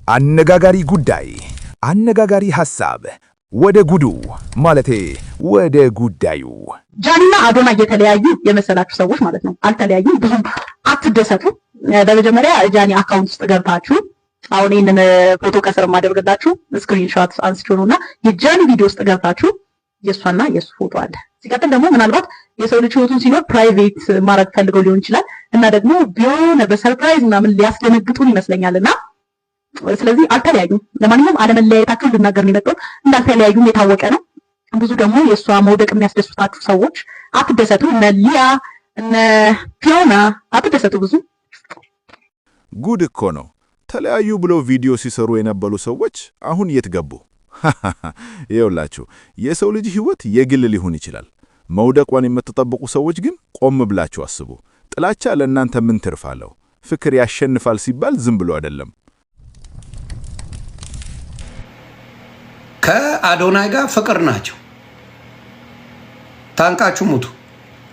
አነጋጋሪ ጉዳይ፣ አነጋጋሪ ሐሳብ ወደ ጉዱ ማለቴ ወደ ጉዳዩ። ጃኒና አዶና እየተለያዩ የመሰላችሁ ሰዎች ማለት ነው አልተለያዩም። ብዙም አትደሰቱ። በመጀመሪያ ጃኒ አካውንት ውስጥ ገብታችሁ አሁን ይሄንን ፎቶ ከስር ማደርግላችሁ ስክሪንሾት አንስቶና የጃኒ ቪዲዮ ውስጥ ገብታችሁ የሷና የሱ ፎቶ አለ። ሲቀጥል ደግሞ ምናልባት የሰው ልጅ ህይወቱን ሲኖር ፕራይቬት ማድረግ ፈልገው ሊሆን ይችላል እና ደግሞ ቢሆን በሰርፕራይዝ ምናምን ሊያስደነግጡን ይመስለኛልና ስለዚህ አልተለያዩም። ለማንኛውም አለመለያየታቸውን ልናገር ነው የመጣሁት። እንዳልተለያዩም የታወቀ ነው። ብዙ ደግሞ የሷ መውደቅ የሚያስደስታችሁ ሰዎች አትደሰቱ። እነ ሊያ እነ ፊዮና አትደሰቱ። ብዙ ጉድ እኮ ነው። ተለያዩ ብለው ቪዲዮ ሲሰሩ የነበሩ ሰዎች አሁን የት ገቡ? ይኸውላችሁ የሰው ልጅ ህይወት የግል ሊሆን ይችላል። መውደቋን የምትጠብቁ ሰዎች ግን ቆም ብላችሁ አስቡ። ጥላቻ ለእናንተ ምን ትርፍ አለው? ፍቅር ያሸንፋል ሲባል ዝም ብሎ አይደለም። ከአዶናይ ጋር ፍቅር ናቸው። ታንቃችሁ ሙቱ።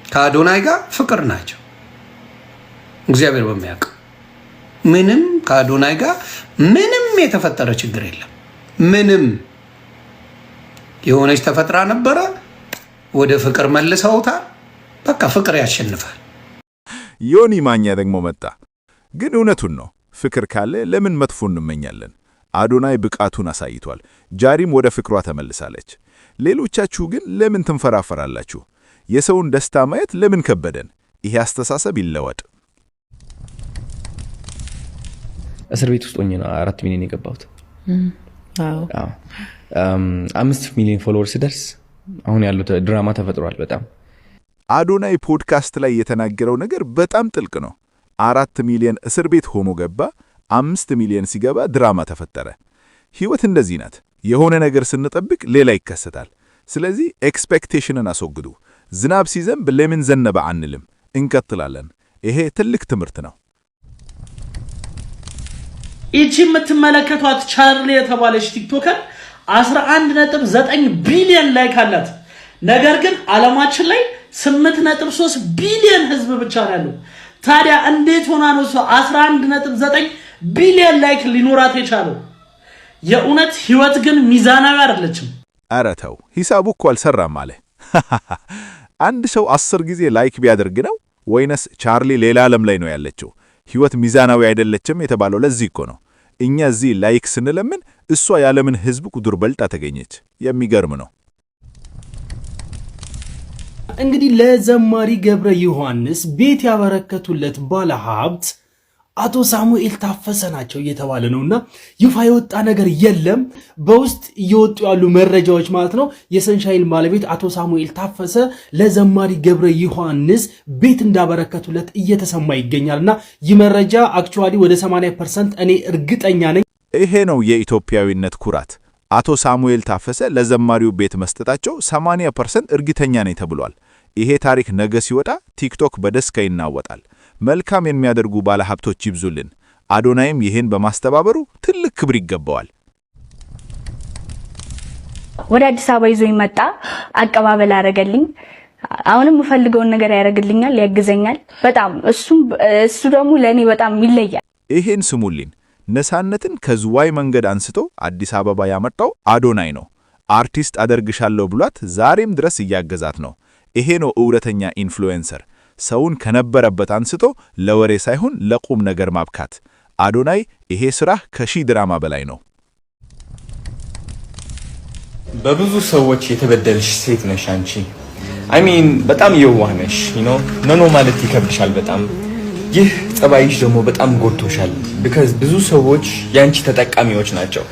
ከአዶናይ ጋር ፍቅር ናቸው። እግዚአብሔር በሚያውቅ ምንም ከአዶናይ ጋር ምንም የተፈጠረ ችግር የለም። ምንም የሆነች ተፈጥራ ነበረ፣ ወደ ፍቅር መልሰውታል። በቃ ፍቅር ያሸንፋል። ዮኒ ማኛ ደግሞ መጣ። ግን እውነቱን ነው። ፍቅር ካለ ለምን መጥፎ እንመኛለን? አዶናይ ብቃቱን አሳይቷል። ጃሪም ወደ ፍቅሯ ተመልሳለች። ሌሎቻችሁ ግን ለምን ትንፈራፈራላችሁ? የሰውን ደስታ ማየት ለምን ከበደን? ይሄ አስተሳሰብ ይለወጥ። እስር ቤት ውስጥ ሆኜ ነው 4 ሚሊዮን የገባሁት። አዎ 5 ሚሊዮን ፎሎወርስ ደርስ አሁን ያለው ድራማ ተፈጥሯል። በጣም አዶናይ ፖድካስት ላይ የተናገረው ነገር በጣም ጥልቅ ነው። 4 ሚሊዮን እስር ቤት ሆኖ ገባ። 5 ሚሊዮን ሲገባ ድራማ ተፈጠረ። ህይወት እንደዚህ ናት። የሆነ ነገር ስንጠብቅ ሌላ ይከሰታል። ስለዚህ ኤክስፔክቴሽንን አስወግዱ። ዝናብ ሲዘንብ ለምን ዘነበ አንልም፣ እንቀጥላለን። ይሄ ትልቅ ትምህርት ነው። እቺ የምትመለከቷት ቻርሊ የተባለች ቲክቶከር 11.9 ቢሊዮን ላይክ አላት። ነገር ግን ዓለማችን ላይ 8.3 ቢሊዮን ህዝብ ብቻ ነው ያለው። ታዲያ እንዴት ሆና ነው 11.9 ቢሊዮን ላይክ ሊኖራት የቻለው? የእውነት ህይወት ግን ሚዛናዊ አይደለችም። ኧረ ተው፣ ሂሳቡ እኮ አልሰራም አለ። አንድ ሰው 10 ጊዜ ላይክ ቢያደርግ ነው ወይንስ ቻርሊ ሌላ ዓለም ላይ ነው ያለችው? ህይወት ሚዛናዊ አይደለችም የተባለው ለዚህ እኮ ነው። እኛ እዚህ ላይክ ስንለምን እሷ የዓለምን ህዝብ ቁጥር በልጣ ተገኘች። የሚገርም ነው። እንግዲህ ለዘማሪ ገብረ ዮሐንስ ቤት ያበረከቱለት ባለሀብት አቶ ሳሙኤል ታፈሰ ናቸው እየተባለ ነውና ይፋ የወጣ ነገር የለም። በውስጥ እየወጡ ያሉ መረጃዎች ማለት ነው የሰንሻይን ባለቤት አቶ ሳሙኤል ታፈሰ ለዘማሪ ገብረ ዮሐንስ ቤት እንዳበረከቱለት እየተሰማ ይገኛልና ይህ መረጃ አክቹአሊ ወደ 80% እኔ እርግጠኛ ነኝ። ይሄ ነው የኢትዮጵያዊነት ኩራት። አቶ ሳሙኤል ታፈሰ ለዘማሪው ቤት መስጠታቸው 80% እርግጠኛ ነኝ ተብሏል። ይሄ ታሪክ ነገ ሲወጣ ቲክቶክ በደስታ ይናወጣል። መልካም የሚያደርጉ ባለሀብቶች ይብዙልን። አዶናይም ይሄን በማስተባበሩ ትልቅ ክብር ይገባዋል። ወደ አዲስ አበባ ይዞኝ መጣ። አቀባበል አረገልኝ። አሁንም የምፈልገውን ነገር ያደርግልኛል፣ ያግዘኛል በጣም። እሱ ደግሞ ለኔ በጣም ይለያል። ይሄን ስሙልኝ። ነሳነትን ከዝዋይ መንገድ አንስቶ አዲስ አበባ ያመጣው አዶናይ ነው። አርቲስት አደርግሻለሁ ብሏት ዛሬም ድረስ እያገዛት ነው። ይሄ ነው እውነተኛ ኢንፍሉዌንሰር። ሰውን ከነበረበት አንስቶ ለወሬ ሳይሆን ለቁም ነገር ማብካት። አዶናይ ይሄ ስራ ከሺህ ድራማ በላይ ነው። በብዙ ሰዎች የተበደልሽ ሴት ነሽ አንቺ። በጣም የዋህ ነሽ። መኖ ማለት ይከብድሻል በጣም። ይህ ጸባይሽ ደግሞ በጣም ጎድቶሻል። because ብዙ ሰዎች ያንቺ ተጠቃሚዎች ናቸው።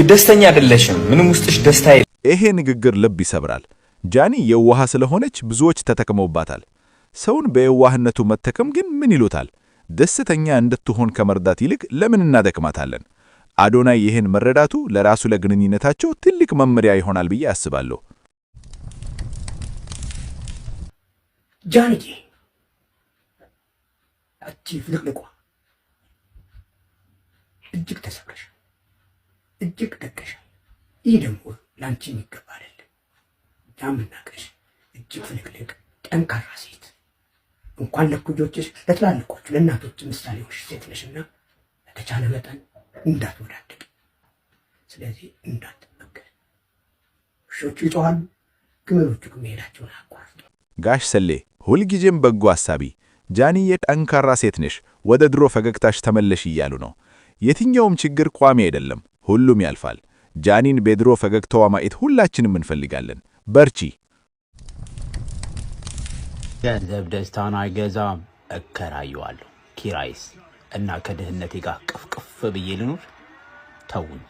ደስተኛ አይደለሽም። ምንም ውስጥሽ ደስታ የለም። ይሄ ንግግር ልብ ይሰብራል። ጃኒ የዋህ ስለሆነች ብዙዎች ተጠቅመውባታል። ሰውን በየዋህነቱ መተከም ግን ምን ይሉታል? ደስተኛ እንድትሆን ከመርዳት ይልቅ ለምን እናደክማታለን? አዶናይ ይህን መረዳቱ ለራሱ ለግንኙነታቸው ትልቅ መመሪያ ይሆናል ብዬ አስባለሁ። ጃኒ አቺ ፍልቅልቋ እጅግ ተሰብረሻል፣ እጅግ ደቀሻል። ይህ ደግሞ ላንቺ የሚገባ አይደለም። ዳምናቀሽ እጅግ ፍልቅልቅ ጠንካራ ሴት እንኳን ለኩጆችሽ ለትላልቆቹ ለእናቶች ምሳሌዎች ሴት ነሽና በተቻለ መጠን እንዳትወዳደቅ ስለዚህ እንዳትበከል። ውሾቹ ይጮኻሉ፣ ግመሎቹ ግን መሄዳቸውን አቋርጡ። ጋሽ ሰሌ ሁልጊዜም በጎ አሳቢ፣ ጃኒዬ ጠንካራ ሴት ነሽ፣ ወደ ድሮ ፈገግታሽ ተመለሽ እያሉ ነው። የትኛውም ችግር ቋሚ አይደለም፣ ሁሉም ያልፋል። ጃኒን በድሮ ፈገግታዋ ማየት ሁላችንም እንፈልጋለን። በርቺ። ገንዘብ ደስታን አይገዛም፣ እከራየዋለሁ። ኪራይስ እና ከድህነቴ ጋር ቅፍቅፍ ብዬ ልኑር? ተውኝ።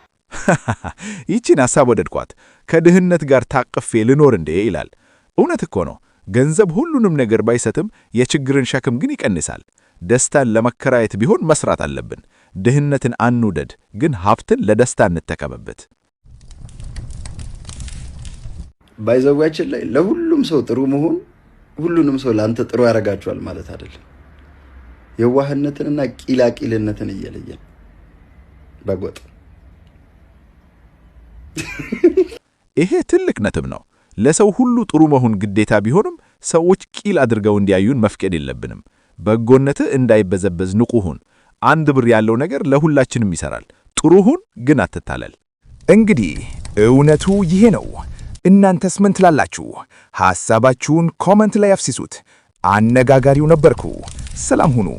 ይቺን ሐሳብ ወደድኳት። ከድህነት ጋር ታቅፌ ልኖር እንዴ ይላል። እውነት እኮ ነው። ገንዘብ ሁሉንም ነገር ባይሰጥም የችግርን ሸክም ግን ይቀንሳል። ደስታን ለመከራየት ቢሆን መስራት አለብን። ድህነትን አንውደድ፣ ግን ሀብትን ለደስታ እንጠቀምበት። ባይዘዋችን ላይ ለሁሉም ሰው ጥሩ መሆን ሁሉንም ሰው ለአንተ ጥሩ ያደርጋቸዋል ማለት አይደለም። የዋህነትንና ቂላቂልነትን እየለየን በጎጥ ይሄ ትልቅ ነጥብ ነው። ለሰው ሁሉ ጥሩ መሆን ግዴታ ቢሆንም ሰዎች ቂል አድርገው እንዲያዩን መፍቀድ የለብንም። በጎነት እንዳይበዘበዝ ንቁ ሁን። 1 ብር ያለው ነገር ለሁላችንም ይሰራል። ጥሩ ሁን፣ ግን አትታለል። እንግዲህ እውነቱ ይሄ ነው። እናንተስ ምን ትላላችሁ? ሐሳባችሁን ኮመንት ላይ አፍስሱት። አነጋጋሪው ነበርኩ። ሰላም ሁኑ።